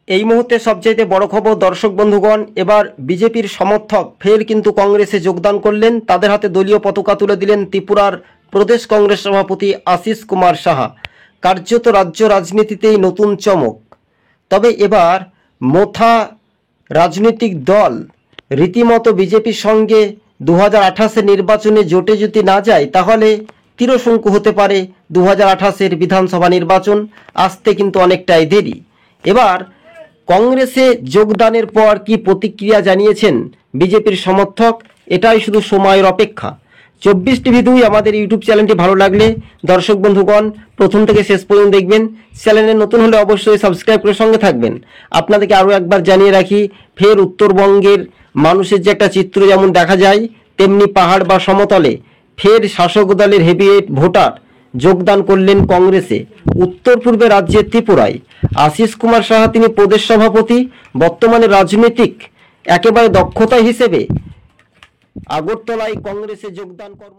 এই মুহূর্তে সবচাইতে বড় খবর দর্শক বন্ধুগণ, এবার বিজেপির সমর্থক ফের কিন্তু কংগ্রেসে যোগদান করলেন। তাদের হাতে দলীয় পতাকা তুলে দিলেন ত্রিপুরার প্রদেশ কংগ্রেস সভাপতি আশিস কুমার সাহা। কার্যত রাজ্য রাজনীতিতেই নতুন চমক। তবে এবার মোথা রাজনৈতিক দল রীতিমতো বিজেপির সঙ্গে 2028 নির্বাচনে জোটে যদি না যায় তাহলে তিরশঙ্কু হতে পারে 2028 বিধানসভা নির্বাচন। আসতে কিন্তু অনেকটাই দেরি। এবার কংগ্রেসে যোগদানের পর কি প্রতিক্রিয়া জানিয়েছেন বিজেপির সমর্থক, এটাই শুধু সময়ের অপেক্ষা। 24TV2 আমাদের ইউটিউব চ্যানেলটি ভালো লাগলে দর্শক বন্ধুগণ প্রথম থেকে শেষ পর্যন্ত দেখবেন। চ্যানেলে নতুন হলে অবশ্যই সাবস্ক্রাইব করে সঙ্গে থাকবেন। আপনাদেরকে আরও একবার জানিয়ে রাখি, ফের উত্তরবঙ্গের মানুষের যে একটা চিত্র যেমন দেখা যায়, তেমনি পাহাড় বা সমতলে ফের শাসক দলের হেভিওয়েট ভোটার যোগদান করলেন কংগ্রেসে। উত্তর পূর্বে রাজ্যের ত্রিপুরায় আশিস কুমার সাহা তিনি প্রদেশ সভাপতি। বর্তমানে রাজনৈতিক একেবারে দক্ষতা হিসেবে আগরতলায় কংগ্রেসে যোগদান কর্ম